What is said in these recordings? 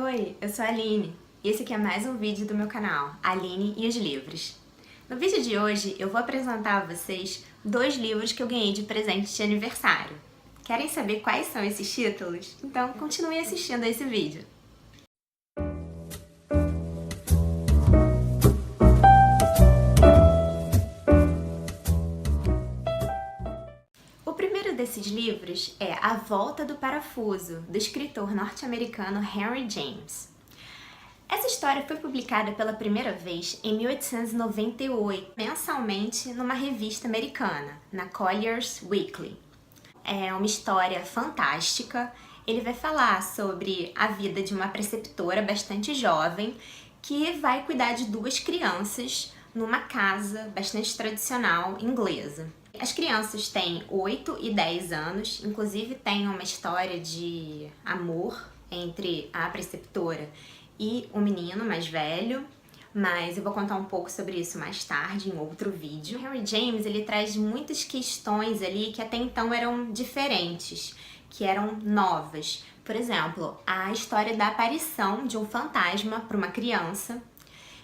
Oi, eu sou a Aline e esse aqui é mais um vídeo do meu canal, Aline e os Livros. No vídeo de hoje eu vou apresentar a vocês dois livros que eu ganhei de presente de aniversário. Querem saber quais são esses títulos? Então continue assistindo a esse vídeo. O primeiro desses livros é A Volta do Parafuso, do escritor norte-americano Henry James. Essa história foi publicada pela primeira vez em 1898, mensalmente numa revista americana, na Collier's Weekly. É uma história fantástica. Ele vai falar sobre a vida de uma preceptora bastante jovem que vai cuidar de duas crianças numa casa bastante tradicional inglesa. As crianças têm 8 e 10 anos, inclusive tem uma história de amor entre a preceptora e o menino mais velho, mas eu vou contar um pouco sobre isso mais tarde em outro vídeo. Henry James, ele traz muitas questões ali que até então eram diferentes, que eram novas. Por exemplo, a história da aparição de um fantasma para uma criança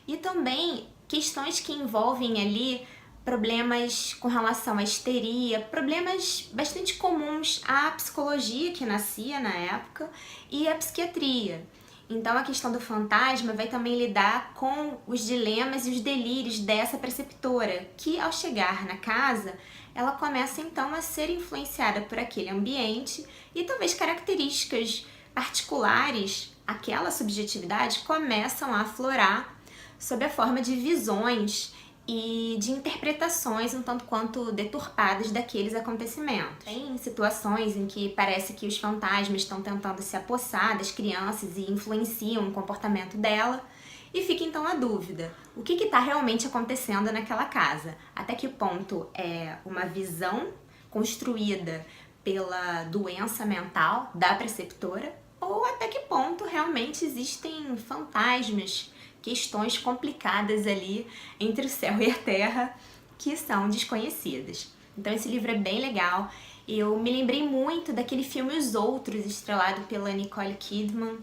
e também questões que envolvem ali problemas com relação à histeria, problemas bastante comuns à psicologia que nascia na época e à psiquiatria. Então a questão do fantasma vai também lidar com os dilemas e os delírios dessa preceptora, que ao chegar na casa, ela começa então a ser influenciada por aquele ambiente e talvez características particulares, aquela subjetividade, começam a aflorar sob a forma de visões e de interpretações um tanto quanto deturpadas daqueles acontecimentos. Tem situações em que parece que os fantasmas estão tentando se apossar das crianças e influenciam o comportamento dela, e fica então a dúvida, o que está realmente acontecendo naquela casa? Até que ponto é uma visão construída pela doença mental da preceptora, ou até que ponto realmente existem fantasmas, questões complicadas ali entre o céu e a terra que são desconhecidas. Então esse livro é bem legal. Eu me lembrei muito daquele filme Os Outros, estrelado pela Nicole Kidman,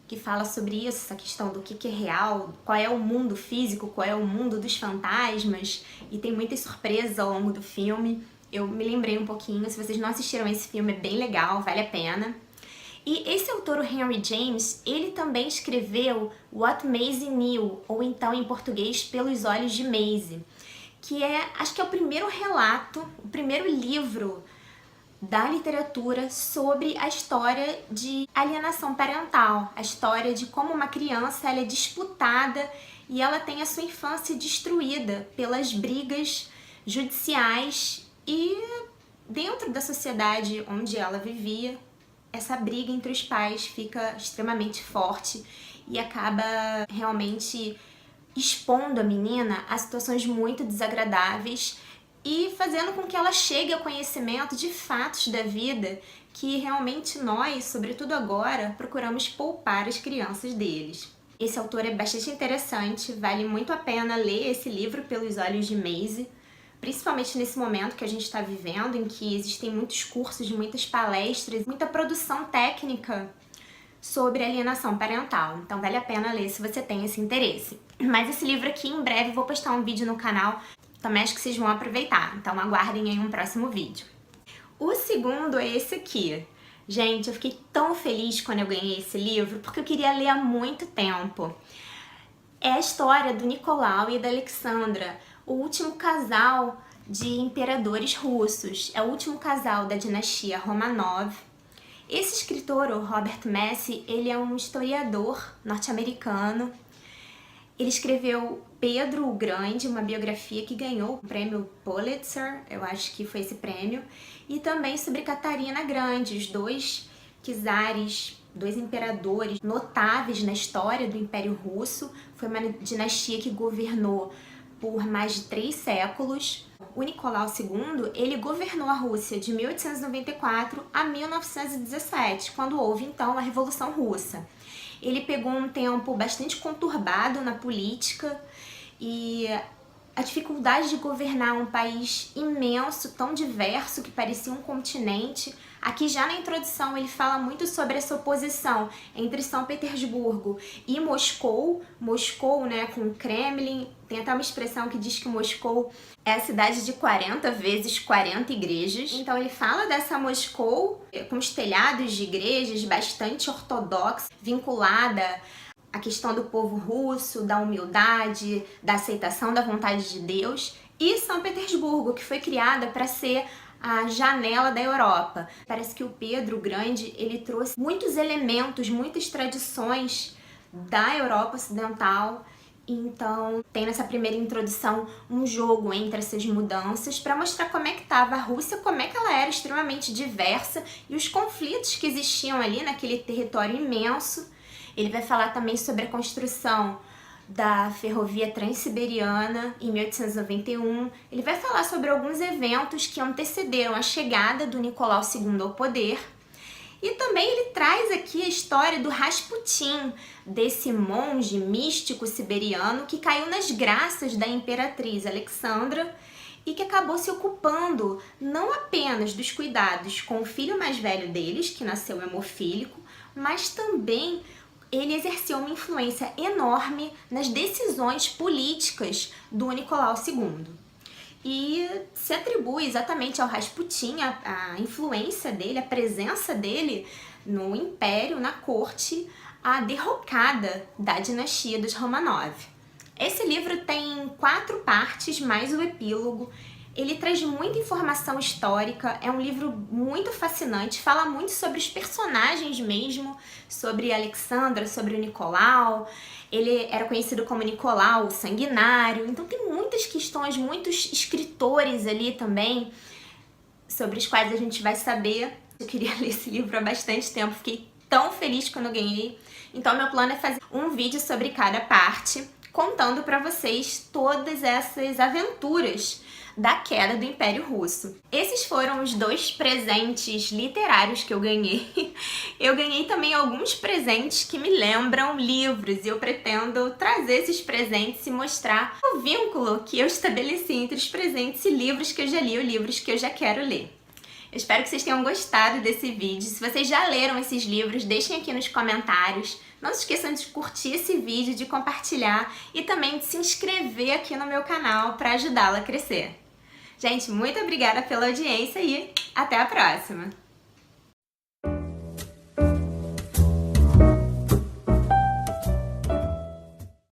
que fala sobre isso, essa questão do que é real, qual é o mundo físico, qual é o mundo dos fantasmas, e tem muitas surpresas ao longo do filme. Eu me lembrei um pouquinho, se vocês não assistiram esse filme, é bem legal, vale a pena. E esse autor, o Henry James, ele também escreveu What Maisie Knew, ou então em português, Pelos Olhos de Maisie, que acho que é o primeiro relato, o primeiro livro da literatura sobre a história de alienação parental, a história de como uma criança ela é disputada e ela tem a sua infância destruída pelas brigas judiciais e dentro da sociedade onde ela vivia, essa briga entre os pais fica extremamente forte e acaba realmente expondo a menina a situações muito desagradáveis e fazendo com que ela chegue ao conhecimento de fatos da vida que realmente nós, sobretudo agora, procuramos poupar as crianças deles. Esse autor é bastante interessante, vale muito a pena ler esse livro Pelos Olhos de Maisie, principalmente nesse momento que a gente está vivendo, em que existem muitos cursos, muitas palestras, muita produção técnica sobre alienação parental. Então vale a pena ler se você tem esse interesse. Mas esse livro aqui, em breve, eu vou postar um vídeo no canal, também acho que vocês vão aproveitar. Então aguardem aí um próximo vídeo. O segundo é esse aqui. Gente, eu fiquei tão feliz quando eu ganhei esse livro, porque eu queria ler há muito tempo. É a história do Nicolau e da Alexandra, o último casal de imperadores russos, é o último casal da dinastia Romanov. Esse escritor, o Robert Massie, ele é um historiador norte-americano. Ele escreveu Pedro o Grande, uma biografia que ganhou o prêmio Pulitzer, eu acho que foi esse prêmio, e também sobre Catarina Grande, os dois czares, dois imperadores notáveis na história do Império Russo. Foi uma dinastia que governou por mais de 3 séculos. O Nicolau II, ele governou a Rússia de 1894 a 1917, quando houve então a Revolução Russa. Ele pegou um tempo bastante conturbado na política e a dificuldade de governar um país imenso, tão diverso, que parecia um continente. Aqui já na introdução ele fala muito sobre essa oposição entre São Petersburgo e Moscou. Moscou, né, com o Kremlin. Tem até uma expressão que diz que Moscou é a cidade de 40 vezes 40 igrejas. Então ele fala dessa Moscou com os telhados de igrejas bastante ortodoxa, vinculada à questão do povo russo, da humildade, da aceitação da vontade de Deus. E São Petersburgo, que foi criada para ser a janela da Europa. Parece que o Pedro Grande, ele trouxe muitos elementos, muitas tradições da Europa Ocidental. Então tem nessa primeira introdução um jogo entre essas mudanças para mostrar como é que estava a Rússia, como é que ela era extremamente diversa e os conflitos que existiam ali naquele território imenso. Ele vai falar também sobre a construção da ferrovia Transiberiana em 1891. Ele vai falar sobre alguns eventos que antecederam a chegada do Nicolau II ao poder. E também ele traz aqui a história do Rasputin, desse monge místico siberiano que caiu nas graças da imperatriz Alexandra e que acabou se ocupando não apenas dos cuidados com o filho mais velho deles, que nasceu hemofílico, mas também ele exerceu uma influência enorme nas decisões políticas do Nicolau II. E se atribui exatamente ao Rasputin a influência dele, a presença dele no império, na corte, a derrocada da dinastia dos Romanov. Esse livro tem 4 partes, mais o epílogo. Ele traz muita informação histórica, é um livro muito fascinante, fala muito sobre os personagens mesmo, sobre Alexandra, sobre o Nicolau. Ele era conhecido como Nicolau o Sanguinário, então tem muitas questões, muitos escritores ali também, sobre os quais a gente vai saber. Eu queria ler esse livro há bastante tempo, fiquei tão feliz quando eu ganhei. Então meu plano é fazer um vídeo sobre cada parte, contando para vocês todas essas aventuras da queda do Império Russo. Esses foram os 2 presentes literários que eu ganhei. Eu ganhei também alguns presentes que me lembram livros e eu pretendo trazer esses presentes e mostrar o vínculo que eu estabeleci entre os presentes e livros que eu já li ou livros que eu já quero ler. Eu espero que vocês tenham gostado desse vídeo. Se vocês já leram esses livros, deixem aqui nos comentários. Não se esqueçam de curtir esse vídeo, de compartilhar e também de se inscrever aqui no meu canal para ajudá-lo a crescer. Gente, muito obrigada pela audiência e até a próxima!